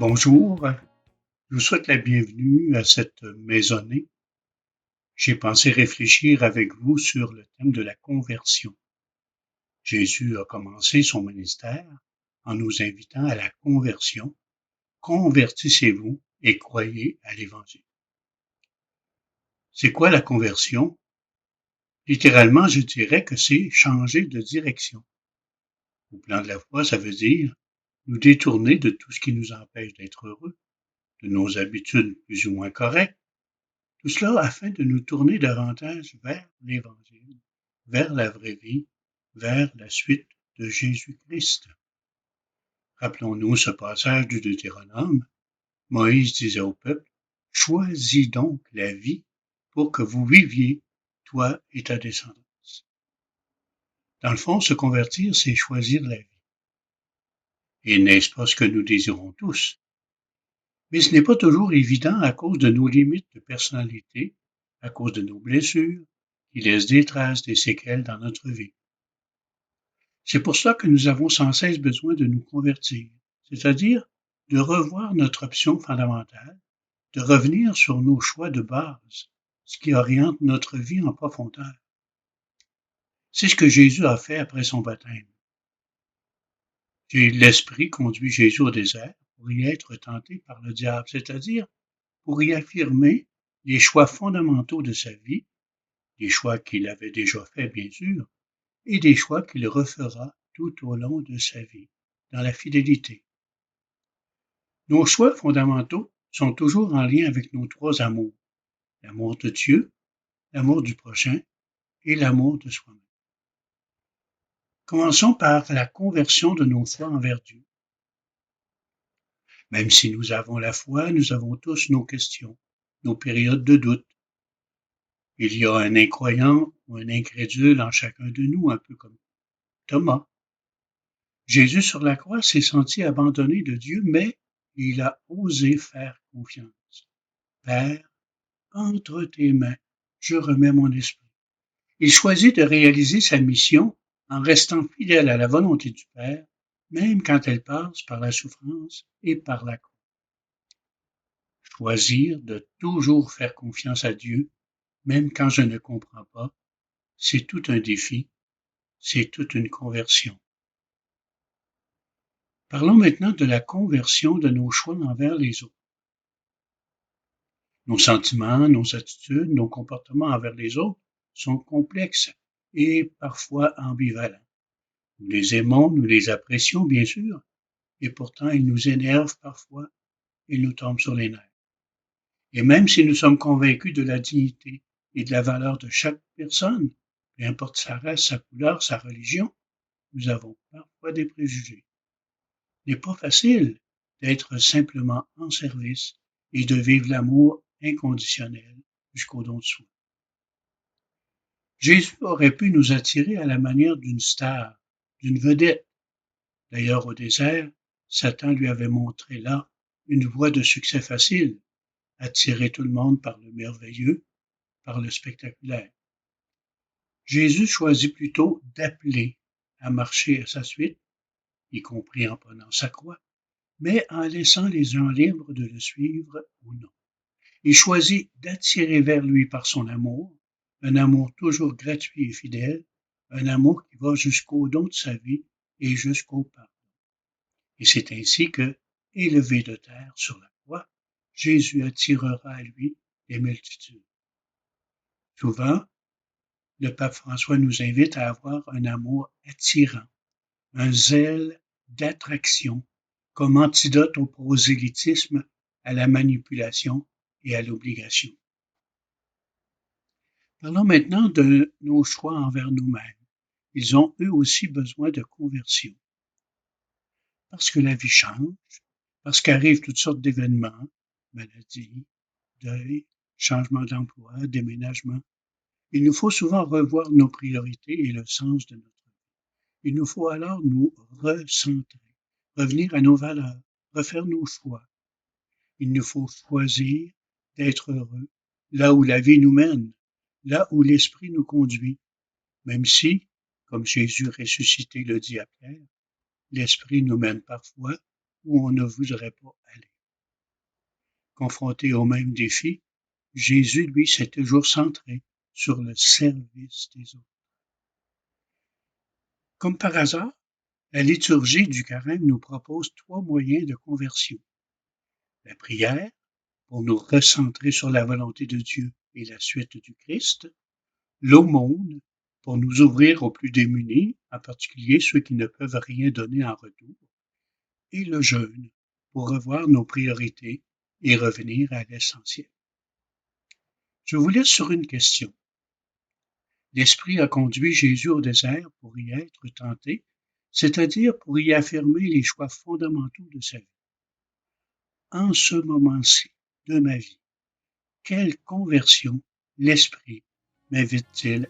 Bonjour, je vous souhaite la bienvenue à cette maisonnée. J'ai pensé réfléchir avec vous sur le thème de la conversion. Jésus a commencé son ministère en nous invitant à la conversion. Convertissez-vous et croyez à l'Évangile. C'est quoi la conversion? Littéralement, je dirais que c'est changer de direction. Au plan de la foi, ça veut dire nous détourner de tout ce qui nous empêche d'être heureux, de nos habitudes plus ou moins correctes. Tout cela afin de nous tourner davantage vers l'Évangile, vers la vraie vie, vers la suite de Jésus-Christ. Rappelons-nous ce passage du Deutéronome. Moïse disait au peuple, « Choisis donc la vie pour que vous viviez, toi et ta descendance. » Dans le fond, se convertir, c'est choisir la vie. Et n'est-ce pas ce que nous désirons tous? Mais ce n'est pas toujours évident à cause de nos limites de personnalité, à cause de nos blessures, qui laissent des traces, des séquelles dans notre vie. C'est pour ça que nous avons sans cesse besoin de nous convertir, c'est-à-dire de revoir notre option fondamentale, de revenir sur nos choix de base, ce qui oriente notre vie en profondeur. C'est ce que Jésus a fait après son baptême. L'Esprit conduit Jésus au désert pour y être tenté par le diable, c'est-à-dire pour y affirmer les choix fondamentaux de sa vie, des choix qu'il avait déjà faits bien sûr, et des choix qu'il refera tout au long de sa vie, dans la fidélité. Nos choix fondamentaux sont toujours en lien avec nos trois amours, l'amour de Dieu, l'amour du prochain et l'amour de soi-même. Commençons par la conversion de nos foi envers Dieu. Même si nous avons la foi, nous avons tous nos questions, nos périodes de doute. Il y a un incroyant ou un incrédule en chacun de nous, un peu comme Thomas. Jésus sur la croix s'est senti abandonné de Dieu, mais il a osé faire confiance. Père, entre tes mains, je remets mon esprit. Il choisit de réaliser sa mission en restant fidèle à la volonté du Père, même quand elle passe par la souffrance et par la croix. Choisir de toujours faire confiance à Dieu, même quand je ne comprends pas, c'est tout un défi, c'est toute une conversion. Parlons maintenant de la conversion de nos choix envers les autres. Nos sentiments, nos attitudes, nos comportements envers les autres sont complexes et parfois ambivalents. Nous les aimons, nous les apprécions bien sûr, et pourtant ils nous énervent parfois, ils nous tombent sur les nerfs. Et même si nous sommes convaincus de la dignité et de la valeur de chaque personne, peu importe sa race, sa couleur, sa religion, nous avons parfois des préjugés. Il n'est pas facile d'être simplement en service et de vivre l'amour inconditionnel jusqu'au don de soi. Jésus aurait pu nous attirer à la manière d'une star, d'une vedette. D'ailleurs, au désert, Satan lui avait montré là une voie de succès facile, attirer tout le monde par le merveilleux, par le spectaculaire. Jésus choisit plutôt d'appeler à marcher à sa suite, y compris en prenant sa croix, mais en laissant les gens libres de le suivre ou non. Il choisit d'attirer vers lui par son amour, un amour toujours gratuit et fidèle, un amour qui va jusqu'au don de sa vie et jusqu'au pardon. Et c'est ainsi que, élevé de terre sur la croix, Jésus attirera à lui les multitudes. Souvent, le pape François nous invite à avoir un amour attirant, un zèle d'attraction, comme antidote au prosélytisme, à la manipulation et à l'obligation. Parlons maintenant de nos choix envers nous-mêmes. Ils ont eux aussi besoin de conversion. Parce que la vie change, parce qu'arrivent toutes sortes d'événements, maladies, deuil, changement d'emploi, déménagement. Il nous faut souvent revoir nos priorités et le sens de notre vie. Il nous faut alors nous recentrer, revenir à nos valeurs, refaire nos choix. Il nous faut choisir d'être heureux là où la vie nous mène, là où l'Esprit nous conduit, même si, comme Jésus ressuscité le dit à Pierre, l'Esprit nous mène parfois où on ne voudrait pas aller. Confronté au même défi, Jésus, lui, s'est toujours centré sur le service des autres. Comme par hasard, la liturgie du carême nous propose 3 moyens de conversion. La prière, pour nous recentrer sur la volonté de Dieu et la suite du Christ. L'aumône, pour nous ouvrir aux plus démunis, en particulier ceux qui ne peuvent rien donner en retour. Et le jeûne, pour revoir nos priorités et revenir à l'essentiel. Je vous laisse sur une question. L'Esprit a conduit Jésus au désert pour y être tenté, c'est-à-dire pour y affirmer les choix fondamentaux de sa vie. En ce moment-ci de ma vie, quelle conversion l'Esprit m'invite-t-il